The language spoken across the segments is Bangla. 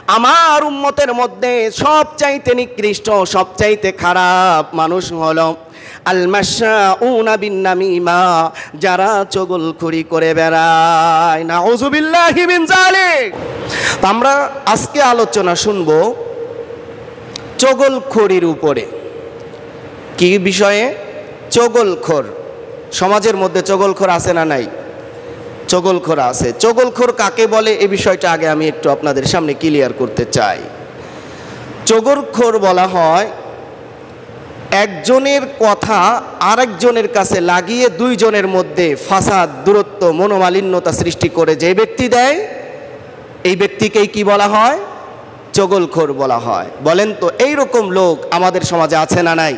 আমার উম্মতের মধ্যে সবচাইতে নিকৃষ্ট সবচাইতে খারাপ মানুষ হলো আল মাশাউনা বিন নামিমা, যারা চগলখড়ি করে বেড়ায়। নাউযুবিল্লাহি মিন যালিক। আমরা আজকে আলোচনা শুনব চগলখড়ির উপরে। কি বিষয়ে? চগলখড়। সমাজের মধ্যে চগলখড় আছে না নাই? চগলখড় আছে। চগলখড় কাকে বলে এই বিষয়টা আগে আমি একটু আপনাদের সামনে ক্লিয়ার করতে চাই। চগলখড় বলা হয় একজনের কথা আরেকজনের কাছে লাগিয়ে দুইজনের মধ্যে ফাসাদ, দূরত্ব, মনোমালিন্যতা সৃষ্টি করে যে ব্যক্তি দেয়, এই ব্যক্তিকেই কি বলা হয়? চগলখড় বলা হয়। বলেন তো এই রকম লোক আমাদের সমাজে আছে না নাই?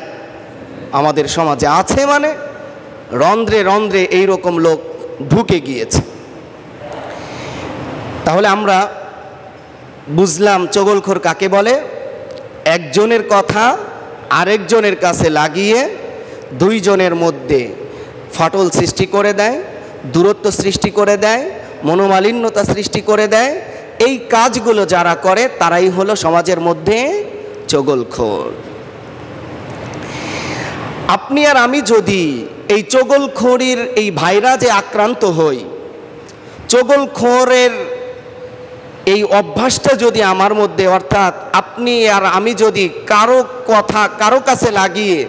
আমাদের সমাজে আছে, মানে রন্ধ্রে রন্ধ্রে এই রকম লোক ঢুকে গিয়েছে। তাহলে আমরা বুঝলাম চগলখড় কাকে বলে। একজনের কথা আরেকজনের কাছে লাগিয়ে দুইজনের মধ্যে ফাটল সৃষ্টি করে দেয়, দূরত্ব সৃষ্টি করে দেয়, মনোমালিন্যতা সৃষ্টি করে দেয়। এই কাজগুলো যারা করে তারাই হলো সমাজের মধ্যে চগলখড়। আপনি আর আমি যদি এই চগলখড়ির এই ভাইরাসে আক্রান্ত হই, চগলখড়ের এই অভ্যাসটা যদি আমার মধ্যে, অর্থাৎ আপনি আর আমি যদি কারো কথা কারো কাছে লাগিয়ে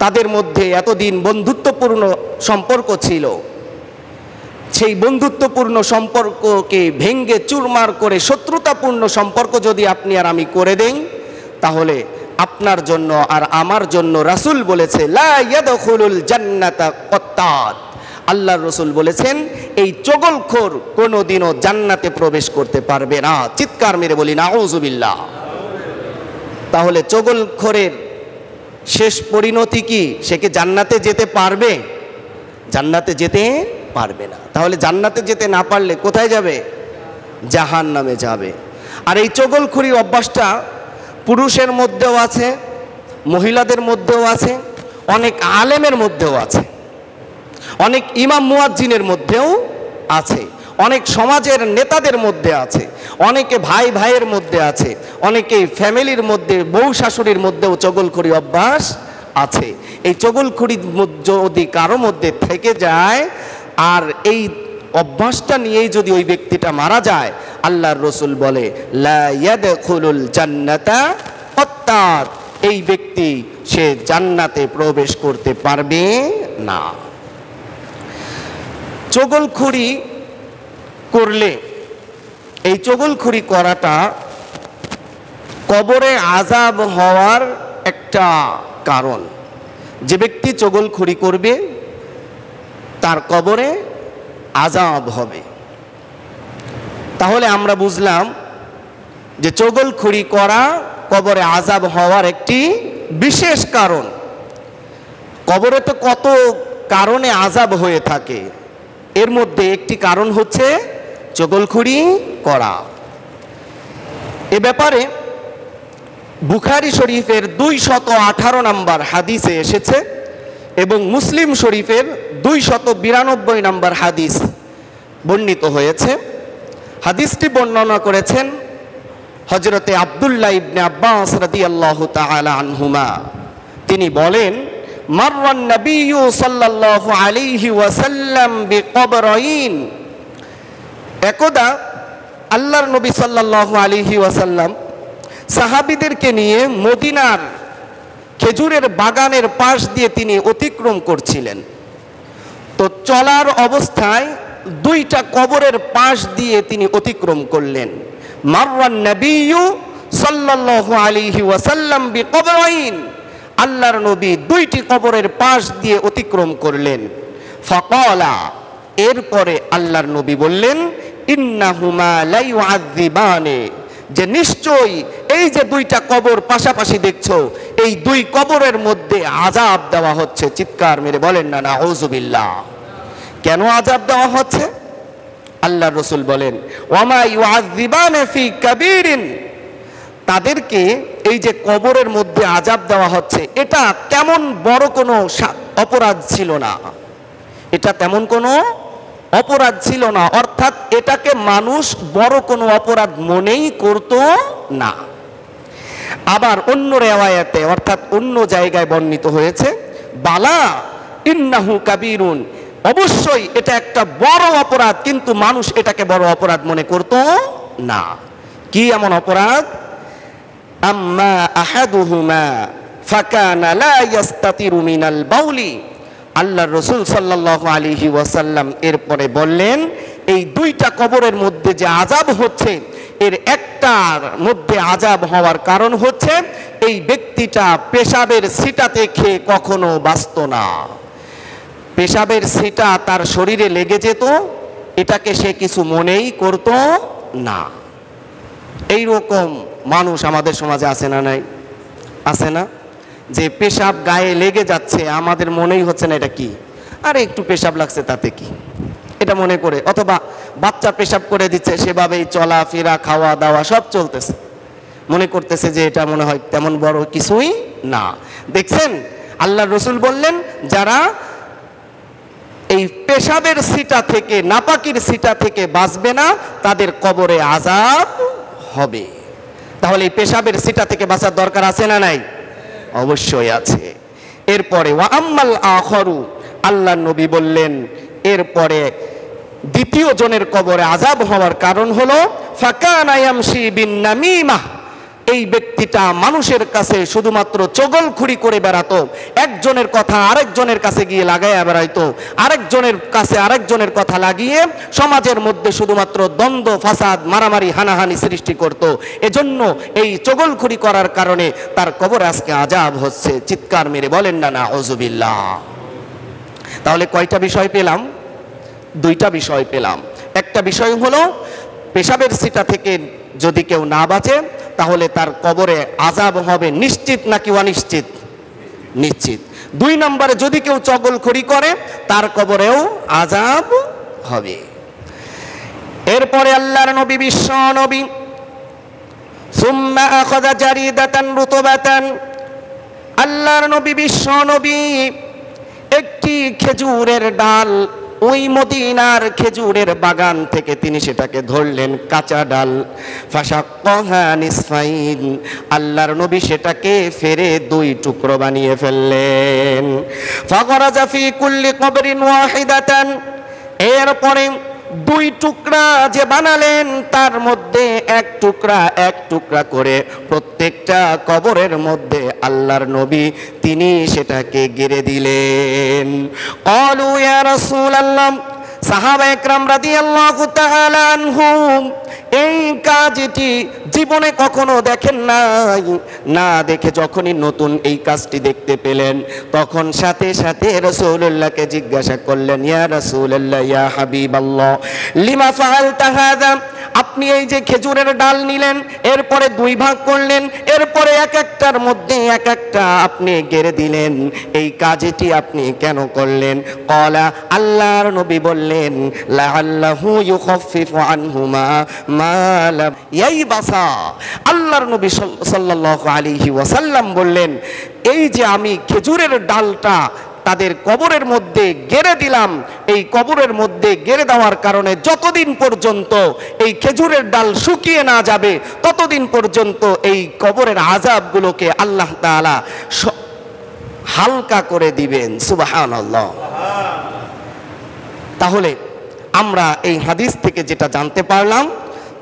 তাদের মধ্যে এতদিন বন্ধুত্বপূর্ণ সম্পর্ক ছিল, সেই বন্ধুত্বপূর্ণ সম্পর্ককে ভেঙ্গে চুরমার করে শত্রুতাপূর্ণ সম্পর্ক যদি আপনি আর আমি করে দেই, তাহলে আপনার জন্য আর আমার জন্য রাসূল বলেছে লা ইয়াদখুলুল জান্নাতা কাত্তাত। আল্লাহর রাসূল বলেছেন এই চগলখড় কোনোদিনও জান্নাতে প্রবেশ করতে পারবে না। চিৎকার মেরে বলি নাউযুবিল্লাহ। তাহলে চগলখড়ের শেষ পরিণতি কি? সে কি জান্নাতে যেতে পারবে? জান্নাতে যেতে পারবে না। তাহলে জান্নাতে যেতে না পারলে কোথায় যাবে? জাহান্নামে যাবে। আর এই চগলখড়ির অভ্যাসটা পুরুষের মধ্যেও আছে, মহিলাদের মধ্যেও আছে, অনেক আলেমের মধ্যেও আছে, অনেক ইমাম মুয়াজ্জিনের মধ্যেও আছে, অনেক সমাজের নেতাদের মধ্যে আছে, অনেকে ভাই ভাইয়ের মধ্যে আছে, অনেকে ফ্যামিলির মধ্যে বউ শাশুড়ির মধ্যেও চগলখড়ি অভ্যাস আছে। এই চগলখড়ি যদি কারো মধ্যে থেকে যায় আর এই অভ্যাসটা নিয়েই যদি ওই ব্যক্তিটা মারা যায়, আল্লাহর রাসূল বলে লা ইয়াদখুলুল জান্নাতা কাত্তাত, এই ব্যক্তি সে জান্নাতে প্রবেশ করতে পারবে না। চগলখড়ি করলে, এই চগলখড়ি করাটা কবরে আযাব হওয়ার একটা কারণ। যে ব্যক্তি চগলখড়ি করবে তার কবরে আযাব হবে। তাহলে আমরা বুঝলাম যে চগলখড়ি করা কবরে আযাব হওয়ার একটি বিশেষ কারণ। কবরে তো কত কারণে আযাব হয়ে থাকে, এর মধ্যে একটি কারণ হচ্ছে চগলখড়ি করা। এ ব্যাপারে বুখারী শরীফের 218 নম্বর হাদিসে এসেছে এবং মুসলিম শরীফের 292 নম্বর হাদিস বর্ণিত হয়েছে। হাদিসটি বর্ণনা করেছেন হযরতে আব্দুল্লাহ ইবনে আব্বাস রাদিয়াল্লাহু তাআলা আনহুমা। তিনি বলেন মাররান নবিয়্যু সাল্লাল্লাহু আলাইহি ওয়াসাল্লাম বিকবরাইন। একদা আল্লাহর নবী সাল্লাল্লাহু আলাইহি ওয়াসাল্লাম সাহাবীদেরকে নিয়ে মদিনার খেজুরের বাগানের পাশ দিয়ে তিনি অতিক্রম করছিলেন। তো চলার অবস্থায় দুইটা কবরের পাশ দিয়ে তিনি অতিক্রম করলেন। মাররান নবিয়্যু সাল্লাল্লাহু আলাইহি ওয়াসাল্লাম বিকবরাইন, আল্লাহর নবী দুইটি কবরের পাশ দিয়ে অতিক্রম করলেন। ফাকালা, এরপরে আল্লাহর নবী বললেন ইন্নাহুমা লা ইউআযিবানি, যে নিশ্চয়ই এই যে দুইটা কবর পাশাপাশি দেখছো, এই দুই কবরের মধ্যে আযাব দেওয়া হচ্ছে। চিৎকার মেরে বলেন না নাউযুবিল্লাহ। কেন আযাব দেওয়া হচ্ছে? আল্লাহর রাসূল বলেন ওয়ামা ইউআযিবানি ফি কাবীরিন, তাদেরকে এই যে কবরের মধ্যে আযাব দেওয়া হচ্ছে এটা তেমন বড় কোনো অপরাধ ছিল না, এটা তেমন কোনো অপরাধ ছিল না, অর্থাৎ এটাকে মানুষ বড় কোনো অপরাধ মনেই করত না। আবার অন্য রিওয়ায়াতে অর্থাৎ অন্য জায়গায় বর্ণিত হয়েছে, বালা ইন্নাহু কাবীরুন, অবশ্যই এটা একটা বড় অপরাধ, কিন্তু মানুষ এটাকে বড় অপরাধ মনে করত না। কি এমন অপরাধ? আম্মা আহাদুহুমা ফাকানা লা ইস্তাতিরু মিনাল বাউলি। আল্লাহর রাসূল সাল্লাল্লাহু আলাইহি ওয়াসাল্লাম এরপরে বললেন, এই দুইটা কবরের মধ্যে যে আযাব হচ্ছে, এর একটার মধ্যে আযাব হওয়ার কারণ হচ্ছে এই ব্যক্তিটা পেশাবের ছিটাতে খেয়ে কখনো বাঁচত না। পেশাবের ছিটা তার শরীরে লেগে যেত, এটাকে সে কিছু মনেই করত না। এই রকম মানুষ আমাদের সমাজে আছে না নাই? আছে না? যে পেশাব গায়ে লেগে যাচ্ছে, আমাদের মনেই হচ্ছে না এটা কি, আরে একটু পেশাব লাগছে তাতে কি, এটা মনে করে, অথবা বাচ্চা পেশাব করে দিচ্ছে, সেভাবেই চলাফেরা খাওয়া দাওয়া সব চলতেছে, মনে করতেছে যে এটা মনে হয় তেমন বড় কিছুই না। দেখছেন, আল্লাহর রাসূল বললেন যারা এই পেশাবের ছিটা থেকে, নাপাকির ছিটা থেকে বাঁচবে না, তাদের কবরে আযাব হবে। তাহলে এই পেশাবের ছিটা থেকে বাঁচার দরকার আছে না নাই? অবশ্যই আছে। এরপরে ওয়া আম্মাল আখরু, আল্লাহর নবী বললেন এরপরে দ্বিতীয় জনের কবরে আযাব হওয়ার কারণ হলো ফাকানা ইয়ামশি বিন নামিমা, এই ব্যক্তিটা মানুষের কাছে শুধুমাত্র চগলখুরি করে বেড়াতো, একজনের কথা আরেকজনের কাছে গিয়ে লাগাইয়া বেড়াইতো, আরেকজনের কাছে আরেকজনের কথা লাগিয়ে সমাজের মধ্যে শুধুমাত্র দ্বন্দ্ব, ফাসাদ, মারামারি, হানাহানি সৃষ্টি করত। এজন্য এই চগলখুরি করার কারণে তার কবরে আজকে আযাব হচ্ছে। চিৎকার মেরে বলেন না নাউযুবিল্লাহ। তাহলে কয়টা বিষয় পেলাম? দুইটা বিষয় পেলাম। একটা বিষয় হলো পেশাবের ছিটা থেকে যদি কেউ না বাঁচে তাহলে তার কবরে আযাব হবে নিশ্চিত নাকি অনিশ্চিত? নিশ্চিত। দুই নম্বরে যদি কেউ চগলখড়ি করে তার কবরেও আযাব হবে। এরপরে আল্লাহর নবী, বিশ্ব নবী, সুম্মা আখাযা জারিদাতান রুতবাতান, আল্লাহর নবী বিশ্ব নবী একটি খেজুরের ডাল, ওই মদিনার খেজুরের বাগান থেকে তিনি সেটাকে ধরলেন, কাঁচা ডাল, ফাশাক্কাহা নিসফাইন, আল্লাহর নবী সেটাকে ফেরে দুই টুকরো বানিয়ে ফেললেন। ফাগরাজা ফি কুল্লি কবরিন ওয়াহিদাতান, এরপরে দুই টুকরা যে বানালেন তার মধ্যে এক টুকরা করে প্রত্যেকটা কবরের মধ্যে আল্লাহর নবী তিনি সেটাকে গেড়ে দিলেন। ক্বালু ইয়া রাসূলুল্লাহ, সাহাবা একরাম রাদিয়াল্লাহু তাআলা আনহুম এই কাজটি জীবনে কখনো দেখেন নাই, না দেখে যখনই নতুন এই কাজটি দেখতে পেলেন তখন সাথে সাথে রাসূলুল্লাহকে জিজ্ঞাসা করলেন, ইয়া রাসূলুল্লাহ, ইয়া হাবিবাল্লাহ, লিমা ফাআলতা হাযা, আপনি এই যে খেজুরের ডাল নিলেন, এরপরে দুই ভাগ করলেন, এরপরে এক একটার মধ্যে এক একটা আপনি গেড়ে দিলেন, এই কাজটি আপনি কেন করলেন? ক্বালা, আল্লাহর নবী বললেন, লাআল্লাহু ইউখাফফিফু আনহুমা মা লাম ইয়াইবাসা। আল্লাহর নবী সাল্লাল্লাহু আলাইহি ওয়াসাল্লাম বললেন, এই যে আমি খেজুরের ডালটা তাদের কবরের মধ্যে গেড়ে দিলাম, এই কবরের মধ্যে গেড়ে দেওয়ার কারণে যতদিন পর্যন্ত এই খেজুরের ডাল শুকিয়ে না যাবে ততদিন পর্যন্ত এই কবরের আযাবগুলোকে আল্লাহ তাআলা হালকা করে দিবেন। সুবহানাল্লাহ। তাহলে আমরা এই হাদিস থেকে যেটা জানতে পারলাম,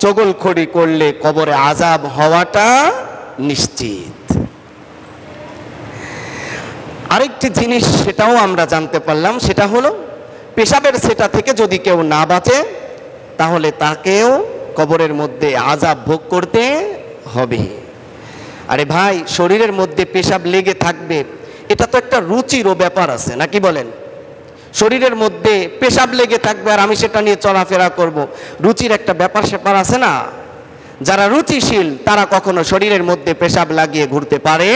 চগলখড়ি করলে কবরে আযাব হওয়াটা নিশ্চিত। আরেকটি জিনিস সেটাও আমরা জানতে পারলাম, সেটা হলো পেশাবের সেটা থেকে যদি কেউ না বাঁচে তাহলে তাকেও কবরের মধ্যে আযাব ভোগ করতে হবে। আরে ভাই, শরীরের মধ্যে পেশাব লেগে থাকবে, এটা তো একটা রুচিরও ব্যাপার আছে, নাকি বলেন? শরীরের মধ্যে পেশাব লেগে থাকবে আর আমি সেটা নিয়ে চলাফেরা করব, রুচির একটা ব্যাপার স্যাপার আছে না? যারা রুচিশীল তারা কখনো শরীরের মধ্যে পেশাব লাগিয়ে ঘুরতে পারে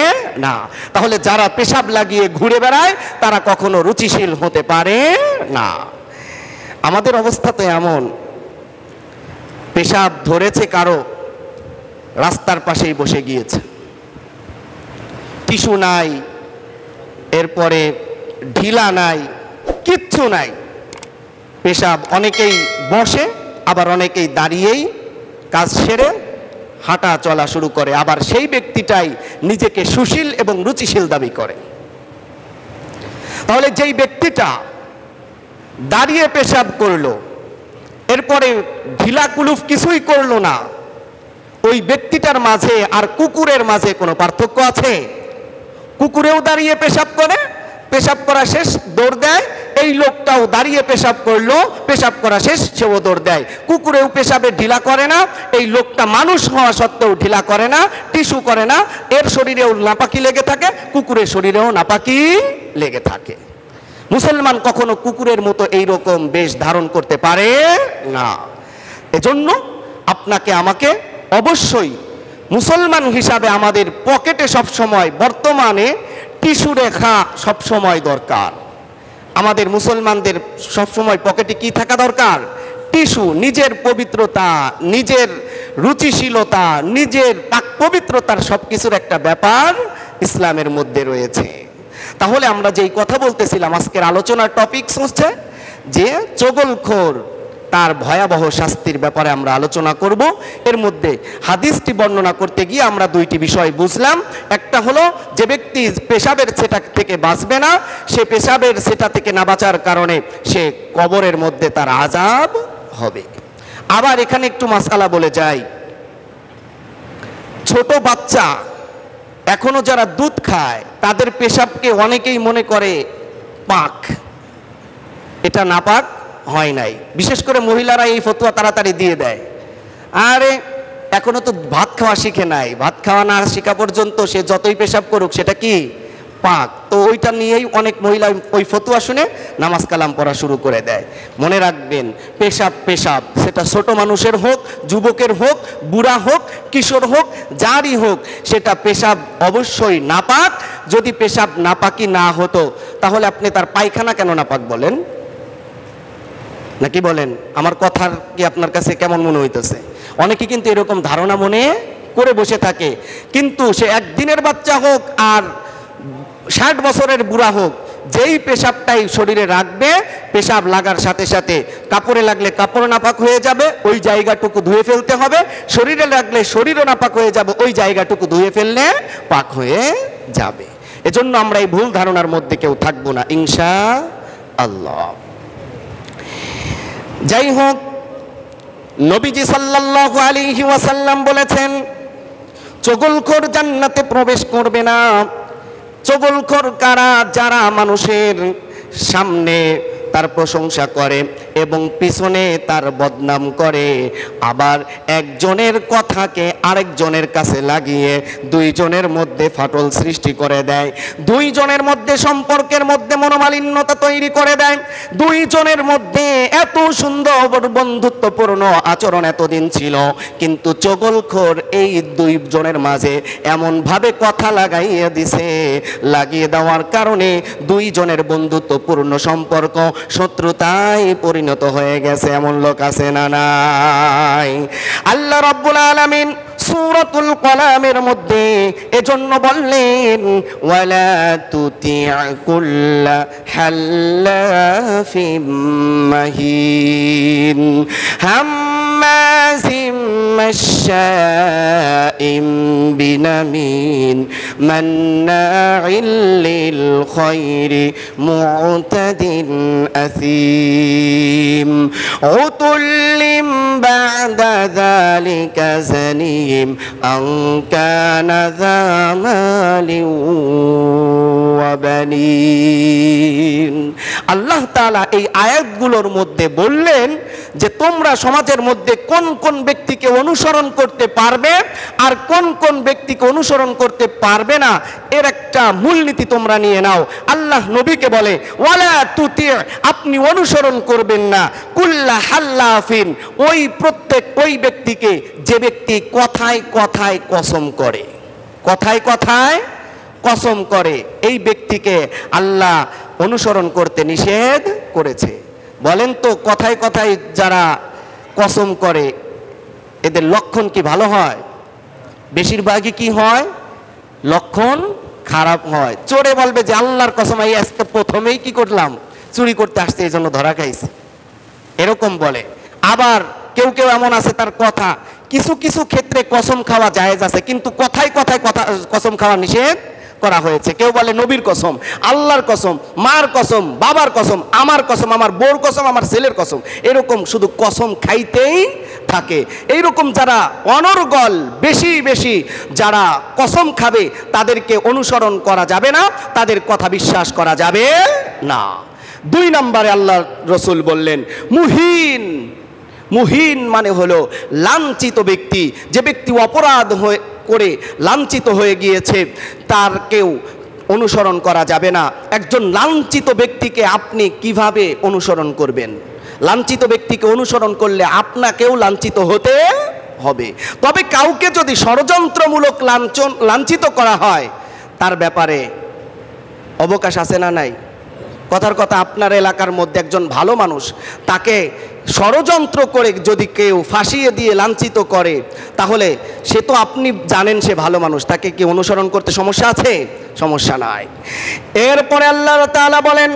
না। তাহলে যারা পেশাব লাগিয়ে ঘুরে বেড়ায় তারা কখনো রুচিশীল হতে পারে না। আমাদের অবস্থা তো এমন, পেশাব ধরেছে কারো, রাস্তার পাশেই বসে গিয়েছে, টিস্যু নাই, এরপরে ঢিলা নাই, কিচ্ছু নাই, পেশাব অনেকেই বসে, আবার অনেকেই দাঁড়িয়েই কাজ সেরে হাঁটা চলা শুরু করে, আবার সেই ব্যক্তিটাই নিজেকে সুশীল এবং রুচিশীল দাবি করে। তাহলে যেই ব্যক্তিটা দাঁড়িয়ে পেশাব করলো, এরপরে ঢিলা কুলুফ কিছুই করলো না, ওই ব্যক্তিটার মাঝে আর কুকুরের মাঝে কোনো পার্থক্য আছে? কুকুরেও দাঁড়িয়ে পেশাব করে, পেশাব করা শেষ দৌড় দেয়, এই লোকটাও দাঁড়িয়ে পেশাব করলো, পেশাব করা শেষ সেও দৌড় দেয়। কুকুরেও পেশাবে ঢিলা করে না, এই লোকটা মানুষ হওয়া সত্ত্বেও ঢিলা করে না, টিস্যু করে না, এর শরীরেও নাপাকি লেগে থাকে, কুকুরের শরীরেও নাপাকি লেগে থাকে। মুসলমান কখনো কুকুরের মতো এইরকম বেশ ধারণ করতে পারে না। এজন্য আপনাকে আমাকে অবশ্যই মুসলমান হিসাবে আমাদের পকেটে সবসময় বর্তমানে টিস্যু রেখা সবসময় দরকার। আমাদের মুসলমানদের সবসময় পকেটে কি থাকা দরকার? টিস্যু। নিজের পবিত্রতা, নিজের রুচিশীলতা, নিজের পাক পবিত্রতার সব কিছুর একটা ব্যাপার ইসলামের মধ্যে রয়েছে। তাহলে আমরা যেই কথা বলতেছিলাম, আজকের আলোচনার টপিকস হচ্ছে যে চগলখোর, তার ভয়াবহ শাস্তির ব্যাপারে আমরা আলোচনা করব। এর মধ্যে হাদিসটি বর্ণনা করতে গিয়ে আমরা দুইটি বিষয় বুঝলাম। একটা হলো যে ব্যক্তি পেশাবের সেটা থেকে বাঁচবে না, সে পেশাবের সেটা থেকে না বাঁচার কারণে সে কবরের মধ্যে তার আযাব হবে। আবার এখানে একটু মাসআলা বলে যাই, ছোট বাচ্চা এখনো যারা দুধ খায় তাদের পেশাবকে অনেকেই মনে করে পাক, এটা নাপাক হয় নাই। বিশেষ করে মহিলারা এই ফতোয়া তাড়াতাড়ি দিয়ে দেয়, আরে এখনো তো ভাত খাওয়া শিখে নাই, ভাত খাওয়া না শেখা পর্যন্ত সে যতই পেশাব করুক সেটা কি পাক। তো ওইটা নিয়েই অনেক মহিলা ওই ফতোয়া শুনে নামাজ কালাম পড়া শুরু করে দেয়। মনে রাখবেন, পেশাব পেশাব, সেটা ছোট মানুষের হোক, যুবকের হোক, বুড়া হোক, কিশোর হোক, যারই হোক, সেটা পেশাব অবশ্যই নাপাক। যদি পেশাব নাপাকি না হতো তাহলে আপনি তার পায়খানা কেন নাপাক বলেন? নাকি বলেন? আমার কথার কি আপনার কাছে কেমন মনে হইতেছে? অনেকে কিন্তু এরকম ধারণা মনে করে বসে থাকে, কিন্তু সে একদিনের বাচ্চা হোক আর 60 বছরের বুড়া হোক, যেই পেশাবটাই শরীরে রাখবে, পেশাব লাগার সাথে সাথে কাপড়ে লাগলে কাপড় নাপাক হয়ে যাবে, ওই জায়গাটুকু ধুয়ে ফেলতে হবে। শরীরে লাগলে শরীরও নাপাক হয়ে যাবে, ওই জায়গাটুকু ধুয়ে ফেললে পাক হয়ে যাবে। এজন্য আমরা এই ভুল ধারণার মধ্যে কেউ থাকবো না, ইনশাআল্লাহ। যাই হোক, নবীজি সাল্লাল্লাহু আলাইহি ওয়াসাল্লাম বলেছেন, চগলখোর জান্নাতে প্রবেশ করবে না। চগলখোর কারা? যারা মানুষের সামনে তার প্রশংসা করে এবং পিছনে তার বদনাম করে, আবার একজনের কথাকে আরেকজনের কাছে লাগিয়ে দুইজনের মধ্যে ফাটল সৃষ্টি করে দেয়, দুইজনের মধ্যে সম্পর্কের মধ্যে মনোমালিন্যতা তৈরি করে দেয়। দুইজনের মধ্যে এত সুন্দর বন্ধুত্বপূর্ণ আচরণ এতদিন ছিল, কিন্তু চগলখোর এই দুইজনের মাঝে এমনভাবে কথা লাগাইয়ে দিছে, লাগিয়ে দেওয়ার কারণে দুইজনের বন্ধুত্বপূর্ণ সম্পর্ক শত্রুতায় পরিণত হয়ে গেছে। এমন লোক আছে না নাই? আল্লাহ রাব্বুল আলামিন সূরাতুল কলামের মধ্যে এজন্য বললেন, ওয়ালা তুতি' কুল্লা হাল্লাফিম মাহিন হাম্মাজিম মাশশাইম বিনামিন মান্না'ইল লিল খায়রি মু'তাদিন আসীম উতুল্লিম বা'দা যালিকা জানিম আন কানা যা মালিন ওয়া বানিন। আল্লাহ তাআলা এই আয়াতগুলোর মধ্যে বললেন যে তোমরা সমাজের মধ্যে কোন কোন ব্যক্তিকে অনুসরণ করতে পারবে আর কোন কোন ব্যক্তিকে অনুসরণ করতে পারবে না, এর একটা মূলনীতি তোমরা নিয়ে নাও। আল্লাহ নবীকে বলে, ওয়ালা তুতি', আপনি অনুসরণ করবেন না কুল্লা হাল্লাফিন, ওই ব্যক্তিকে যে ব্যক্তি কথায় কথায় কসম করে, কথায় কথায় কসম করে, এই ব্যক্তিকে আল্লাহ অনুসরণ করতে নিষেধ করেছে। বলেন তো, কথায় কথায় যারা কসম করে এদের লক্ষণ কি ভালো হয়? বেশিরভাগই কি হয়? লক্ষণ খারাপ হয়। চোরে বলবে যে আল্লাহর কসম, এই আজকে প্রথমেই কি করলাম, চুরি করতে আসছে, এই জন্য ধরা খাইছে। এরকম বলে। আবার কেউ কেউ এমন আছে তার কথা কিছু কিছু ক্ষেত্রে কসম খাওয়া জায়েজ আছে, কিন্তু কথায় কথায় কথা কসম খাওয়া নিষেধ করা হয়েছে। কেউ বলে নবীর কসম, আল্লাহর কসম, মার কসম, বাবার কসম, আমার কসম, আমার বউর কসম, আমার ছেলের কসম, এরকম শুধু কসম খাইতেই থাকে। এইরকম যারা অনর্গল বেশি বেশি যারা কসম খাবে তাদেরকে অনুসরণ করা যাবে না, তাদের কথা বিশ্বাস করা যাবে না। 2 নম্বরে আল্লাহ রসুল বললেন মুহিন। মুহিন মানে হলো লাঞ্ছিত ব্যক্তি, যে ব্যক্তি অপরাধ করে লাঞ্ছিত হয়ে গিয়েছে তার কেউ অনুসরণ করা যাবে না। একজন লাঞ্ছিত ব্যক্তিকে আপনি কিভাবে অনুসরণ করবেন? লাঞ্ছিত ব্যক্তিকে অনুসরণ করলে আপনাকেও লাঞ্ছিত হতে হবে। তবে কাউকে যদি ষড়যন্ত্রমূলক লাঞ্ছিত করা হয় তার ব্যাপারে অবকাশ আছে না নাই? কথার কথা, আপনার এলাকার মধ্যে একজন ভালো মানুষ, তাকে ষড়যন্ত্র করে যদি কেউ ফাঁসিয়ে দিয়ে লাঞ্ছিত করে তাহলে সে তো আপনি জানেন সে ভালো মানুষ, তাকে কি অনুসরণ করতে সমস্যা আছে? সমস্যা নাই। এরপরে আল্লাহ তাআলা বলেন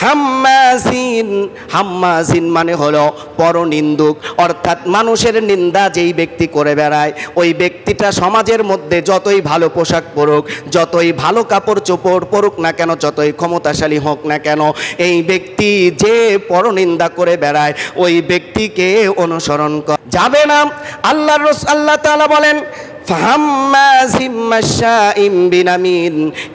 হাম্মাজিন। হাম্মাজিন মানে হলো পরনিন্দুক, অর্থাৎ মানুষের নিন্দা যেই ব্যক্তি করে বেড়ায় ওই ব্যক্তিটা সমাজের মধ্যে যতই ভালো পোশাক পরুক, যতই ভালো কাপড় চোপড় পরুক না কেন, যতই ক্ষমতাশালী হোক না কেন, এই ব্যক্তি যে পরনিন্দা করে বেড়ায় ওই ব্যক্তিকে অনুসরণ করা যাবে না। আল্লাহ তাআলা বলেন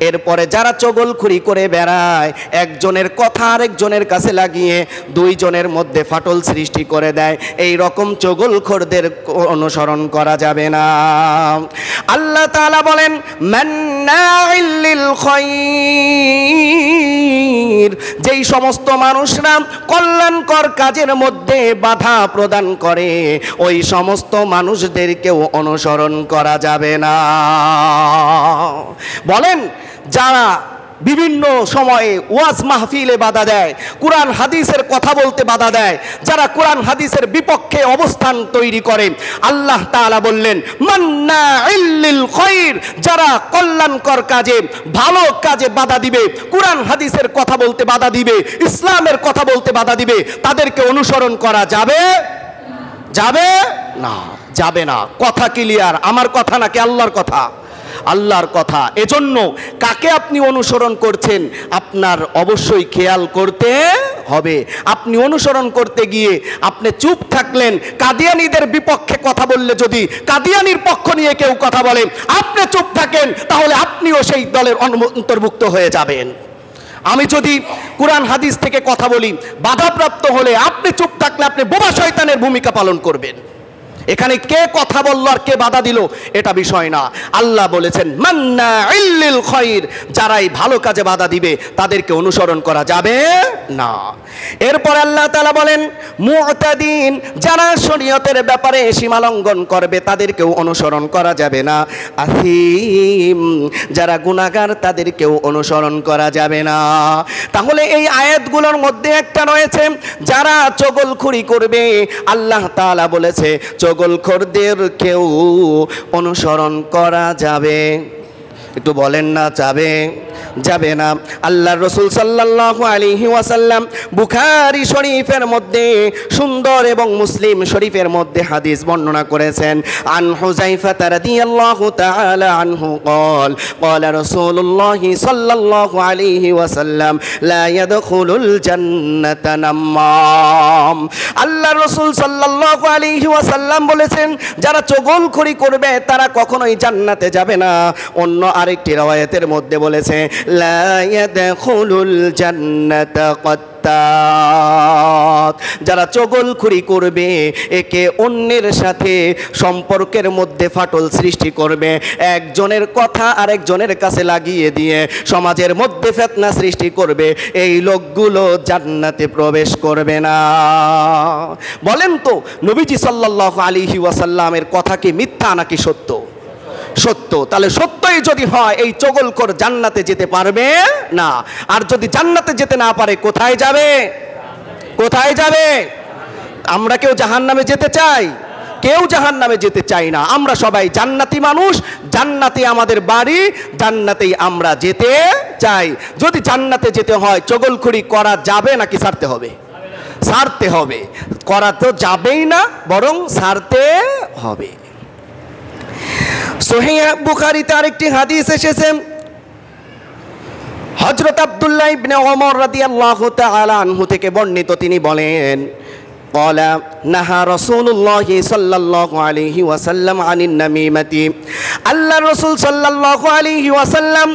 এরপরে যারা চগলখুরি করে বেড়ায়, একজনের কথা আরেকজনের কাছে লাগিয়ে 2 জনের মধ্যে ফাটল সৃষ্টি করে দেয়, এই রকম চগলখোরদের অনুসরণ করা যাবে না। আল্লাহ তাআলা বলেন মান্নাইল লিল খায়র, যেই সমস্ত মানুষরা কল্যাণকর কাজের মধ্যে বাধা প্রদান করে ওই সমস্ত মানুষদেরকেও অনুসরণ করা যাবে না। বলেন যারা বিভিন্ন সময়ে ওয়াজ মাহফিলে বাধা দেয়, কোরআন হাদিসের কথা বলতে বাধা দেয়, যারা কোরআন হাদিসের বিপক্ষে অবস্থান তৈরি করে, আল্লাহ তাআলা বললেন মান্নাইল লিল খায়র, যারা কল্যাণকর কাজে ভালো কাজে বাধা দিবে, কোরআন হাদিসের কথা বলতে বাধা দিবে, ইসলামের কথা বলতে বাধা দিবে, তাদেরকে অনুসরণ করা যাবে যাবে না, যাবে না। কথা ক্লিয়ার? আমার কথা নাকি আল্লাহর কথা? আল্লাহর কথা। এজন্য কাকে আপনি অনুসরণ করছেন আপনার অবশ্যই খেয়াল করতে হবে। আপনি অনুসরণ করতে গিয়ে আপনি চুপ থাকলেন, কাদিয়ানীদের বিপক্ষে কথা বললে যদি কাদিয়ানীর পক্ষ নিয়ে কেউ কথা বলেন আপনি চুপ থাকেন, তাহলে আপনিও সেই দলের অন্তর্ভুক্ত হয়ে যাবেন। আমি যদি কোরআন হাদিস থেকে কথা বলি, বাধাপ্রাপ্ত হলে আপনি চুপ থাকলে আপনি বোবা শয়তানের ভূমিকা পালন করবেন। এখানে কে কথা বলল আর কে বাধা দিল এটা বিষয় না। আল্লাহ বলেছেন মান্নাইল লিল খায়র, যারাই ভালো কাজে বাধা দিবে তাদেরকে অনুসরণ করা যাবে না। এরপর আল্লাহ তাআলা বলেন মুতাদিন, যারা শরীয়তের ব্যাপারে সীমা লঙ্ঘন করবে তাদেরকেও অনুসরণ করা যাবে না। আথিম, যারা গুনাহগার তাদেরকেও অনুসরণ করা যাবে না। তাহলে এই আয়াতগুলোর মধ্যে একটা রয়েছে যারা চগলখুরি করবে, আল্লাহ তাআলা বলেছে চগলখোরদেরকেও অনুসরণ করা যাবে। একটু বলেন না যাবে? যাবে না। আল্লাহর রাসূল সাল্লাল্লাহু আলাইহি ওয়াসাল্লাম বুখারী শরীফের মধ্যে সুন্দর এবং মুসলিম শরীফের মধ্যে হাদিস বর্ণনা করেছেন। আন হুযায়ফা রাদিয়াল্লাহু তাআলা আনহু قال قال رسول الله صلى الله عليه وسلم لا يدخل الجنة نمام। আল্লাহর রাসূল সাল্লাল্লাহু আলাইহি ওয়াসাল্লাম বলেছেন যারা চগলখড়ি করবে তারা কখনোই জান্নাতে যাবে না। অন্য আরেকটি riwayat-এর মধ্যে বলেছে লা ইয়াদখুলুল জান্নাতা কাত্তাত, যারা চগলখড়ি করবে একে অন্যের সাথে সম্পর্কের মধ্যে ফাটল সৃষ্টি করবে, একজনের কথা আরেকজনের কাছে লাগিয়ে দিয়ে সমাজের মধ্যে ফিতনা সৃষ্টি করবে, এই লোকগুলো জান্নাতে প্রবেশ করবে না। বলেন তো নবীজি সাল্লাল্লাহু আলাইহি ওয়াসাল্লামের কথা কি মিথ্যা নাকি সত্য? সত্য। তাহলে সত্যই যদি হয় এই চগলখোর জান্নাতে যেতে পারবে না। আর যদি জান্নাতে যেতে না পারে কোথায় যাবে? কোথায় যাবে? আমরা কেউ জাহান্নামে যেতে চাই? কেউ জাহান্নামে যেতে চাই না। আমরা সবাই জান্নাতি মানুষ, জান্নাতে আমাদের বাড়ি, জান্নাতেই আমরা যেতে চাই। যদি জান্নাতে যেতে হয় চগলখড়ি করা যাবে নাকি ছাড়তে হবে? ছাড়তে হবে, করা তো যাবেই না, বরং ছাড়তে হবে। সহিহ বুখারীতে আরেকটি হাদিস এসেছে, হযরত আব্দুল্লাহ ইবনে ওমর রাদিয়াল্লাহু তাআলা আনহু থেকে বর্ণিত, তিনি বলেন, ক্বালা নাহা রাসূলুল্লাহি সাল্লাল্লাহু আলাইহি ওয়াসাল্লাম আনিন নামিমাতি, আল্লাহর রাসূল সাল্লাল্লাহু আলাইহি ওয়াসাল্লাম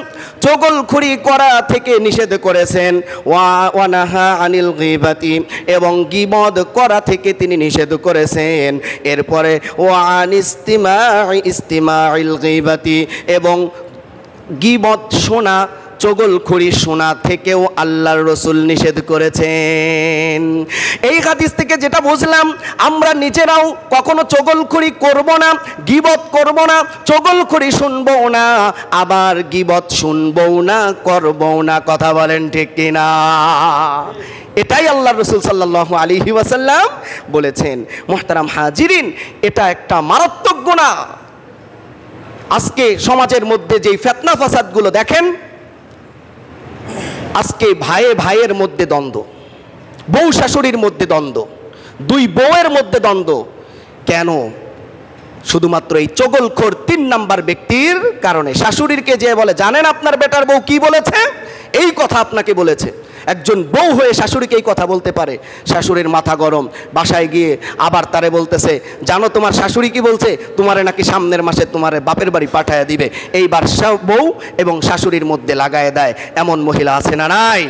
চগলখড়ি করা থেকে নিষেধ করেছেন। ওয়া নাহা আনিল গীবাতি, এবং গীবত করা থেকে তিনি নিষেধ করেছেন। এরপরে ওয়া আন ইস্তিমাইল গীবাতি, এবং গীবত শোনা, চগলখড়ি শোনা থেকেও আল্লাহর রাসূল নিষেধ করেছেন। এই হাদিস থেকে যেটা বুঝলাম, আমরা নিজেরাও কখনো চগলখড়ি করব না, গীবত করব না, চগলখড়ি শুনবো না, আবার গীবত শুনবো না, করবো না। কথা বলেন ঠিক কিনা? এটাই আল্লাহর রাসূল সাল্লাল্লাহু আলাইহি ওয়াসাল্লাম বলেছেন। মুহতারাম হাজিরিন, এটা একটা মারাত্মক গুনাহ। আজকে সমাজের মধ্যে যেই ফিতনা ফাসাদগুলো দেখেন, আজকে ভাইয়ে ভাইয়ের মধ্যে দ্বন্দ্ব, বউ শাশুড়ির মধ্যে দ্বন্দ্ব, দুই বউয়ের মধ্যে দ্বন্দ্ব, কেন? শুধুমাত্র এই চগলখোর 3 নাম্বার ব্যক্তির কারণে। শাশুড়িকে যে বলে, জানেন আপনার বেটার বউ কি বলেছে? এই কথা আপনাকে বলেছে। একজন বউ হয়ে শাশুড়িকে এই কথা বলতে পারে, শাশুড়ির মাথা গরম, বাসায় গিয়ে আবার তারে বলতেছে, জানো তোমার শাশুড়ি কি বলছে, তোমারে নাকি সামনের মাসে তোমারে বাপের বাড়ি পাঠায় দিবে। এইবার বউ এবং শাশুড়ির মধ্যে লাগায় দেয়, এমন মহিলা আছে না নাই?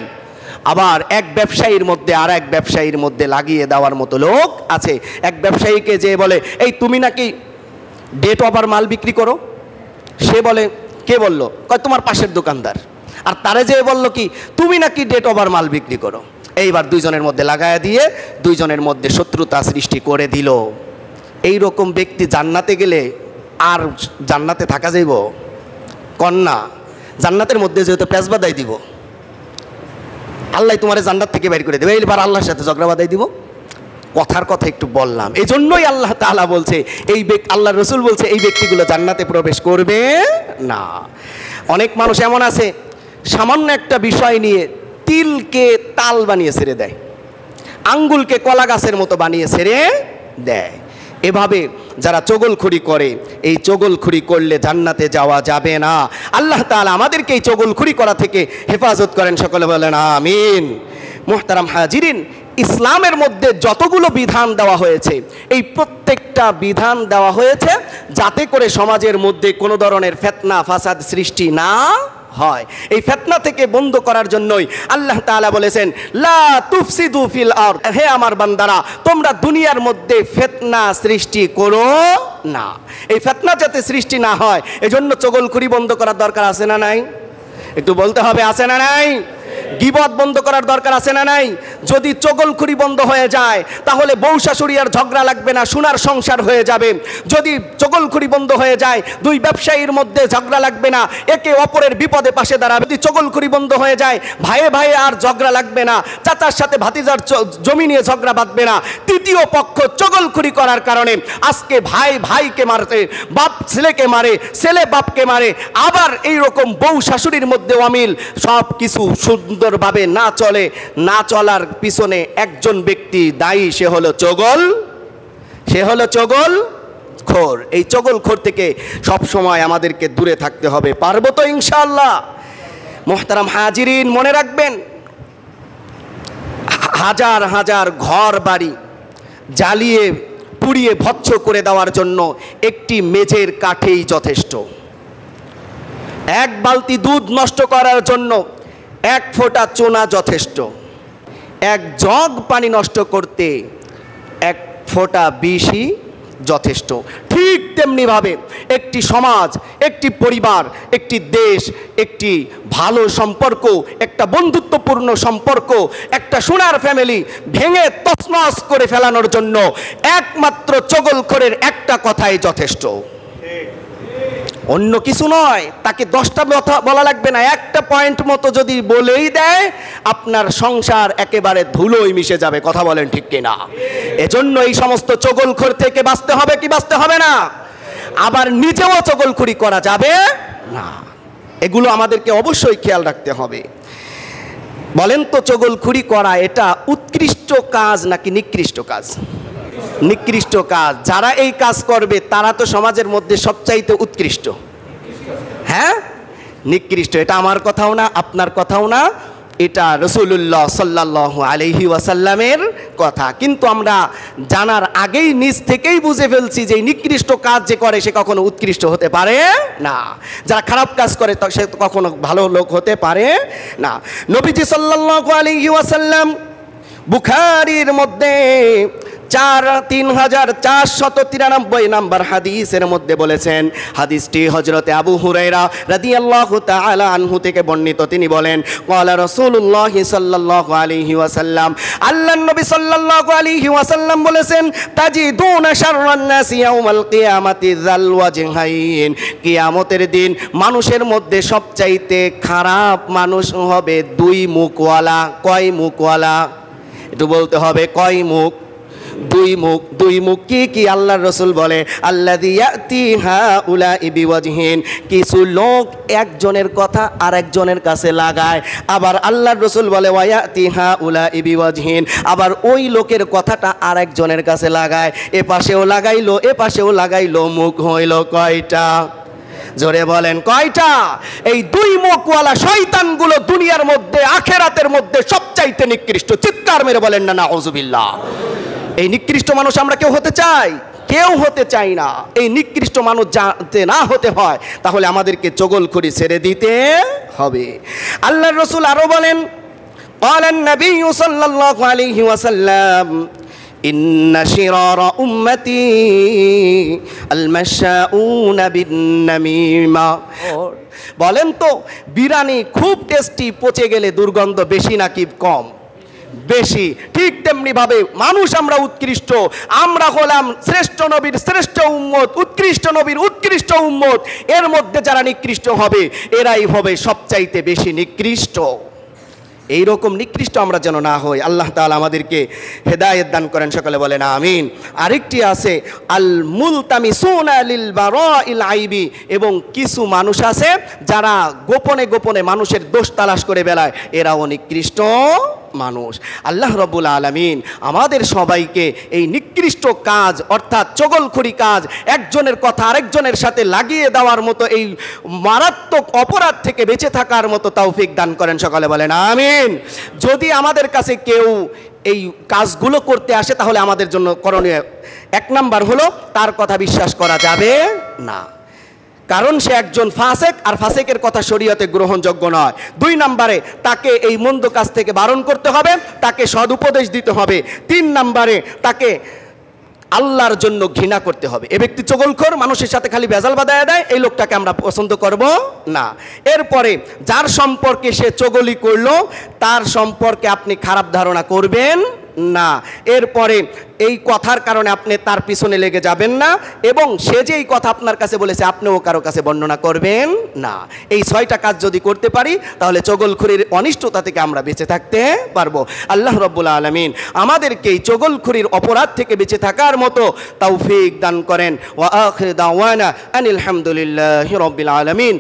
আবার এক ব্যবসায়ীর মধ্যে আর এক ব্যবসায়ীর মধ্যে লাগিয়ে দেওয়ার মতো লোক আছে। এক ব্যবসায়ীকে যে বলে, এই তুমি নাকি ডেট ওভার মাল বিক্রি করো। সে বলে, কে বললো? কয় তোমার পাশের দোকানদার। আর তারে যে বললো কি, তুমি নাকি ডেট ওভার মাল বিক্রি করো। এইবার দুইজনের মধ্যে লাগায় দিয়ে দুইজনের মধ্যে শত্রুতা সৃষ্টি করে দিল। এই রকম ব্যক্তি জান্নাতে গেলে আর জান্নাতে থাকা যাইব? কন্যা জান্নাতের মধ্যে যেহেতু প্যাঁচ বাদাই দিব, আল্লাহ তোমারে জান্নাত থেকে বের করে দেবে, এইবার আল্লাহর সাথে ঝগড়া বাদাই দিব। কথার কথা একটু বললাম, এই জন্যই আল্লাহ তাআলা বলছে, এই আল্লাহর রাসূল বলছে, এই ব্যক্তিগুলো জান্নাতে প্রবেশ করবে না। অনেক মানুষ এমন আছে, সামান্য একটা বিষয় নিয়ে তিলকে তাল বানিয়ে ছেড়ে দেয়, আঙ্গুলকে কলা গাছের মতো বানিয়ে ছেড়ে দেয়। এভাবে যারা চগলখড়ি করে, এই চগলখড়ি করলে জান্নাতে যাওয়া যাবে না। আল্লাহ তাআলা আমাদেরকে এই চগলখড়ি করা থেকে হেফাজত করেন, সকলে বলেন আমিন। মুহতারাম হাজিরিন, ইসলামের মধ্যে যতগুলো বিধান দেওয়া হয়েছে, এই প্রত্যেকটা বিধান দেওয়া হয়েছে যাতে করে সমাজের মধ্যে কোনো ধরনের ফিতনা ফাসাদ সৃষ্টি না হয়। এই ফিতনা থেকে বন্ধ করার জন্যই আল্লাহ তাআলা বলেছেন, লা তুফসিদু ফিল আরদ, হে আমার বান্দারা, তোমরা দুনিয়ার মধ্যে ফিতনা সৃষ্টি করো না। এই ফিতনা যাতে সৃষ্টি না হয়, এজন্য চগলখড়ি বন্ধ করার দরকার আছে না নাই? একটু বলতে হবে, আছে না নাই? গীবত বন্ধ করার দরকার আছে না নাই? যদি চগলখড়ি বন্ধ হয়ে যায়, তাহলে বউ শাশুড়ি আর ঝগড়া লাগবে না, সোনার সংসার হয়ে যাবে। যদি চগলখড়ি বন্ধ হয়ে যায়, দুই ব্যবসায়ীর মধ্যে ঝগড়া লাগবে না, একে অপরের বিপদে পাশে দাঁড়াবে। যদি চগলখড়ি বন্ধ হয়ে যায়, ভাইয়ে ভাইয়ে আর ঝগড়া লাগবে না, চাচার সাথে ভাতিজার জমি নিয়ে ঝগড়া বাঁধবে না। তৃতীয় পক্ষ চগলখড়ি করার কারণে আজকে ভাই ভাইকে মারতে, বাপ ছেলেকে মারে, ছেলে বাপকে মারে। আবার এই রকম বউ শাশুড়ির মধ্যে অমিল, সব কিছু সুন্দরভাবে না চলে, না চলার পিছনে একজন ব্যক্তি দায়ী, সে হলো চগলখোর। এই চগলখোর থেকে সব সময় আমাদেরকে দূরে থাকতে হবে। পারবো তো ইনশাআল্লাহ? মুহতারাম হাজিরিন, মনে রাখবেন, হাজার হাজার ঘর বাড়ি জ্বালিয়ে পুড়িয়ে ভৎস করে দেওয়ার জন্য একটি মেঝের কাঠেই যথেষ্ট। এক বালতি দুধ নষ্ট করার জন্য এক ফোঁটা চুনা যথেষ্ট। এক জগ পানি নষ্ট করতে এক ফোঁটা বিষই যথেষ্ট। ঠিক তেমনিভাবে একটি সমাজ, একটি পরিবার, একটি দেশ, একটি ভালো সম্পর্ক, একটা বন্ধুত্বপূর্ণ সম্পর্ক, একটা সোনার ফ্যামিলি ভেঙে তছনছ করে ফেলানোর জন্য একমাত্র চগলখোরের একটা কথাই যথেষ্ট, অন্য কিছু নয়। তাকে 10টা কথা বলা লাগবে না, একটা পয়েন্ট মতো যদি বলেই দেয়, আপনার সংসার একেবারে ধুলোয় মিশে যাবে। কথা বলেন ঠিক কিনা? এজন্য এই সমস্ত চগলখোর থেকে বাঁচতে হবে কি বাঁচতে হবে না? আবার নিজেও চগলখড়ি করা যাবে না। এগুলো আমাদেরকে অবশ্যই খেয়াল রাখতে হবে। বলেন তো চগলখুরি করা এটা উৎকৃষ্ট কাজ নাকি নিকৃষ্ট কাজ? নিকৃষ্ট কাজ। যারা এই কাজ করবে তারা তো সমাজের মধ্যে সবচাইতে উৎকৃষ্ট। হ্যাঁ, নিকৃষ্ট। এটা আমার কথাও না, আপনার কথাও না, এটা রাসূলুল্লাহ সাল্লাল্লাহু আলাইহি ওয়াসাল্লামের কথা। কিন্তু আমরা জানার আগেই নিজ থেকেই বুঝে ফেলছি যে নিকৃষ্ট কাজ যে করে সে কখনো উৎকৃষ্ট হতে পারে না। যারা খারাপ কাজ করে সে কখনো ভালো লোক হতে পারে না। নবীজি সাল্লাল্লাহু আলাইহি ওয়াসাল্লাম বুখারীর মধ্যে 3493 নম্বর হাদিসের মধ্যে বলেছেন, হাদিসটি হযরতে আবু হুরায়রা রাদিয়াল্লাহু তাআলা আনহু থেকে বর্ণিত। তিনি বলেন, ক্বালা রাসূলুল্লাহ সাল্লাল্লাহু আলাইহি ওয়াসাল্লাম, আল্লাহর নবী সাল্লাল্লাহু আলাইহি ওয়াসাল্লাম বলেছেন, তাজিদুনা শাররান নাসি ইয়াউমাল কিয়ামাতি যাল ওয়াজহাইন, কিয়ামতের দিন মানুষের মধ্যে সবচাইতে খারাপ মানুষ হবে দুই মুখওয়ালা। কয় মুখওয়ালা? একটু বলতে হবে, কয় মুখ? দুই মুখ। দুই মুখ কি কি? আল্লাহর রাসূল বলে, আল্লাযী ইয়াতি হাউলাই বিওয়াজহিন, কিছু লোক একজনের কথা আরেকজনের কাছে লাগায়। আবার আল্লাহর রাসূল বলে, ওয়া ইয়াতি হাউলাই বিওয়াজহিন, আবার ওই লোকের কথাটা আরেকজনের কাছে লাগায়। এ পাশেও লাগাইলো, এ পাশেও লাগাইলো, মুখ হইল কয়টা? জোরে বলেন, কয়টা? এই দুই মুখওয়ালা শয়তানগুলো দুনিয়ার মধ্যে আখিরাতের মধ্যে সবচাইতে নিকৃষ্ট। চিৎকার মেরে বলেন না নাউযুবিল্লাহ। এই নিকৃষ্ট মানুষ আমরা কেউ হতে চাই? কেউ হতে চাই না। এই নিকৃষ্ট মানুষ যাতে না হতে হয় তাহলে আমাদেরকে চগলখুরি ছেড়ে দিতে হবে। আল্লাহর রাসূল আরো বলেন, ক্বালান নবী সাল্লাল্লাহু আলাইহি ওয়াসাল্লাম, ইন্না শিরারা উম্মতি আল মাশাউনা বিন নামিমা। বলেন তো বিরিয়ানি খুব টেস্টি, পচে গেলে দুর্গন্ধ বেশি নাকি কম? বেশি। ঠিক তেমনি ভাবে মানুষ আমরা উৎকৃষ্ট। আমরা হলাম শ্রেষ্ঠ নবীর শ্রেষ্ঠ উম্মত, উৎকৃষ্ট নবীর উৎকৃষ্ট উম্মত। এর মধ্যে যারা নিকৃষ্ট হবে এরাই হবে সবচাইতে বেশি নিকৃষ্ট। এই রকম নিকৃষ্ট আমরা যেন না হই। আল্লাহ তাআলা আমাদেরকে হেদায়েত দান করেন, সকলে বলেন আমিন। আরেকটি আছে আল মুলতামিসুনা লিল বারাইল আইবি, এবং কিছু মানুষ আছে যারা গোপনে গোপনে মানুষের দোষ তালাশ করে বেড়ায়, এরাও নিকৃষ্ট মানুষ। আল্লাহ রাব্বুল আলামিন আমাদের সবাইকে এই নিকৃষ্ট কাজ অর্থাৎ চগলখুরি কাজ, একজনের কথা আরেকজনের সাথে লাগিয়ে দেওয়ার মতো এই মারাত্মক অপরাধ থেকে বেঁচে থাকার মতো তৌফিক দান করেন, সকলে বলেন আমিন। যদি আমাদের কাছে কেউ এই কাজগুলো করতে আসে তাহলে আমাদের জন্য করণীয় 1 নাম্বার হলো তার কথা বিশ্বাস করা যাবে না, কারণ সে একজন ফাসেক, আর ফাসেকের কথা শরীয়তে গ্রহণযোগ্য নয়। 2 নম্বরে তাকে এই মন্দ কাজ থেকে বারণ করতে হবে, তাকে সদুপদেশ দিতে হবে। 3 নম্বরে তাকে আল্লাহর জন্য ঘৃণা করতে হবে। এ ব্যক্তি চগলখোর, মানুষের সাথে খালি ভেজাল বাঁধায় দেয়, এই লোকটাকে আমরা পছন্দ করব না। এরপরে যার সম্পর্কে সে চগলি করলো তার সম্পর্কে আপনি খারাপ ধারণা করবেন না। এরপরে এই কথার কারণে আপনি তার পিছনে লেগে যাবেন না, এবং সে যে এই কথা আপনার কাছে বলেছে আপনিও কারো কাছে বর্ণনা করবেন না। এই 6টা কাজ যদি করতে পারি তাহলে চগলখুরির অনিষ্টতা থেকে আমরা বেঁচে থাকতে পারবো। আল্লাহ রাব্বুল আলামিন আমাদেরকে এই চগলখুরির অপরাধ থেকে বেঁচে থাকার মতো তৌফিক দান করেন। ওয়া আখিরু দাওয়ানা আনিল হামদুলিল্লাহি রাব্বিল আলামিন।